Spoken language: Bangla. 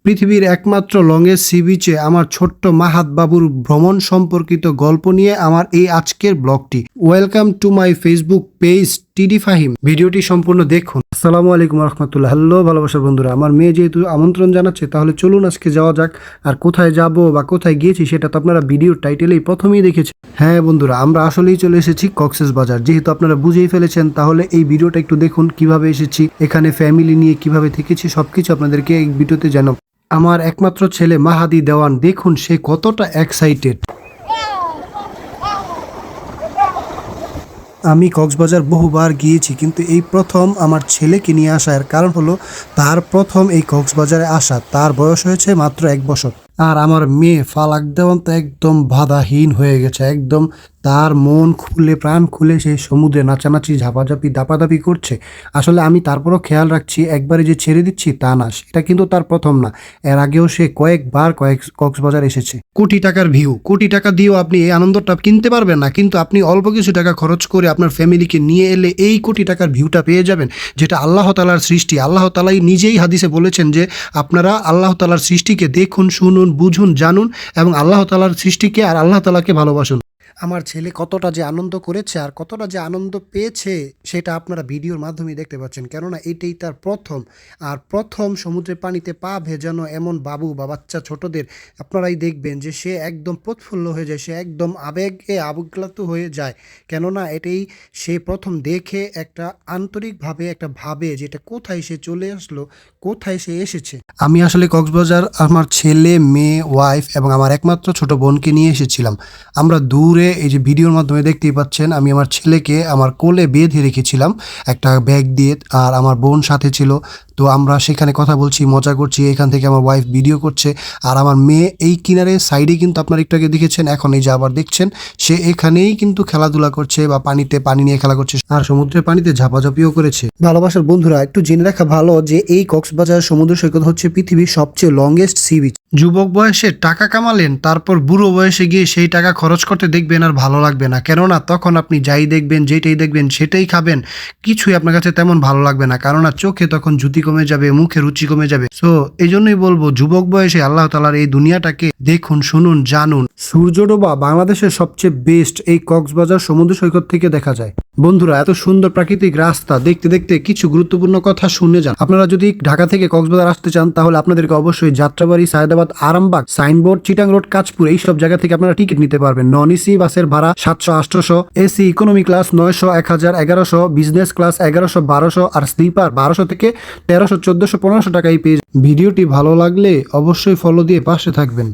পৃথিবীর একমাত্র লংগেস্ট সি বিচে আমার ছোট্ট মাহাত বাবুর ভ্রমণ সম্পর্কিত গল্প নিয়ে আমার এই আজকের ব্লগটি। Welcome to my Facebook page টিডি ফাহিম। ভিডিওটি সম্পূর্ণ দেখুন। আসসালামু আলাইকুম রহমতুল্লাহ। হ্যালো ভালোবাসার বন্ধুরা, আমার মেয়ে যেহেতু আমন্ত্রণ জানাচ্ছে তাহলে চলুন আজকে যাওয়া যাক। আর কোথায় যাব বা কোথায় গিয়েছি সেটা তো আপনারা ভিডিওর টাইটেলেই প্রথমেই দেখেছেন। হ্যাঁ বন্ধুরা, আমরা আসলেই চলে এসেছি কক্সবাজার। যেহেতু আপনারা বুঝেই ফেলেছেন তাহলে এই ভিডিওটা একটু দেখুন কিভাবে এসেছি, এখানে ফ্যামিলি নিয়ে কিভাবে থেকেছি সবকিছু আপনাদেরকে এই ভিডিওতে জানাবো। আমার একমাত্র ছেলে মাহাদি দেওয়ান, দেখুন সে কতটা এক্সাইটেড। আমি কক্সবাজার বহুবার গিয়েছি, কিন্তু এই প্রথম আমার ছেলেকে নিয়ে আসার কারণ হলো তার প্রথম এই কক্সবাজারে আসা। তার বয়স হয়েছে মাত্র 1 বছর। আর আমার মেয়ে ফালাক দেওয়ান তো একদম বাধাহীন হয়ে গেছে, একদম তার মন খুলে প্রাণ খুলে সেই সমুদ্রে নাচানাচি ঝাপাঝাপি দাপাদাপি করছে। আসলে আমি তারপরও খেয়াল রাখছি, একবারে যে ছেড়ে দিচ্ছি তা না, এটা কিন্তু তার প্রথম না। এর আগেও সে কয়েকবার কক্সবাজার এসেছে। কোটি টাকার ভিউ, কোটি টাকা দিয়েও আপনি এই আনন্দটা কিনতে পারবেন না, কিন্তু আপনি অল্প কিছু টাকা খরচ করে আপনার ফ্যামিলিকে নিয়ে এলে এই কোটি টাকার ভিউটা পেয়ে যাবেন, যেটা আল্লাহ তাআলার সৃষ্টি। আল্লাহ তাআলাই নিজেই হাদিসে বলেছেন যে আপনারা আল্লাহ তাআলার সৃষ্টিকে দেখুন, শুনুন, বুঝুন, জানুন এবং আল্লাহ তাআলার সৃষ্টিকে আর আল্লাহ তাআলাকে ভালোবাসুন। আমার ছেলে কতটা যে আনন্দ করেছে আর কতটা যে আনন্দ পেয়েছে সেটা আপনারা ভিডিওর মাধ্যমে দেখতে পাচ্ছেন, কেননা এটাই তার প্রথম। আর প্রথম সমুদ্রের পানিতে পা ভেজানো এমন বাবু বা বাচ্চা ছোটদের আপনারাই দেখবেন যে সে একদম প্রৎফুল্ল হয়ে যায়, সে একদম আবেগে আবেগলাত হয়ে যায়, কেননা এটাই সে প্রথম দেখে একটা আন্তরিকভাবে একটা ভাবে যে এটা কোথায় সে চলে আসলো, কোথায় সে এসেছে। আমি আসলে কক্সবাজার আমার ছেলে, মেয়ে, ওয়াইফ এবং আমার একমাত্র ছোট বোনকে নিয়ে এসেছিলাম। আমরা দূরে এই যে ভিডিওর মাধ্যমে দেখতেই পাচ্ছেন, আমি আমার ছেলেকে আমার কোলে বেঁধে রেখেছিলাম একটা ব্যাগ দিয়ে, আর আমার বোন সাথে ছিল। তো আমরা সেখানে কথা বলছি, মজা করছি, এখান থেকে আমার ওয়াইফ ভিডিও করছে, আর আমার মেয়ে এই কিনারে সাইডে কিন্তু আপনার একটু আগে দেখেছেন, এখন এই যে আবার দেখছেন সে এখানেই কিন্তু খেলাধুলা করছে বা পানিতে পানি নিয়ে খেলা করছে, আর সমুদ্রের পানিতে ঝাপাঝাপিও করেছে। ভালোবাসার বন্ধুরা, একটু জেনে রাখা ভালো যে এই কক্সবাজার সমুদ্র সৈকত হচ্ছে পৃথিবীর সবচেয়ে লংগেস্ট সি বিচ। যুবক বয়সে টাকা কামালেন, তারপর বুড়ো বয়সে গিয়ে সেই টাকা খরচ করতে দেখবেন আর ভালো লাগবে না, কেননা তখন আপনি যাই দেখবেন, যেটাই দেখবেন সেটাই খাবেন, কিছুই আপনার কাছে তেমন ভালো লাগবে না, কেননা চোখে তখন জুতি কমে যাবে, মুখে রুচি কমে যাবে। সো এই জন্যই বলবো, যুবক বয়সে আল্লাহ তাআলার এই দুনিয়াটাকে দেখুন, শুনুন, জানুন। সূর্যডোবা বাংলাদেশের সবচেয়ে বেস্ট এই কক্সবাজার সমুদ্র সৈকত থেকে দেখা যায়। বন্ধুরা, এত সুন্দর প্রাকৃতিক রাস্তা দেখতে দেখতে কিছু গুরুত্বপূর্ণ কথা শুনে যান। আপনারা যদি ঢাকা থেকে কক্সবাজার আসতে চান তাহলে আপনাদেরকে অবশ্যই যাত্রাবাড়ি, সায়দাবাদ, আরামবাগ, সাইনবোর্ড, চিটাং রোড, কাঁচপুর এইসব জায়গা থেকে আপনারা টিকিট নিতে পারবেন। নন এসি বাসের ভাড়া 700-800, AC economy class 900, 1000, 1100, business class 1100, 1200 আর স্লিপার 1200 থেকে 1300, 1400, 1500 টাকায় পেয়ে। ভিডিওটি ভালো লাগলে অবশ্যই ফলো দিয়ে পাশে থাকবেন।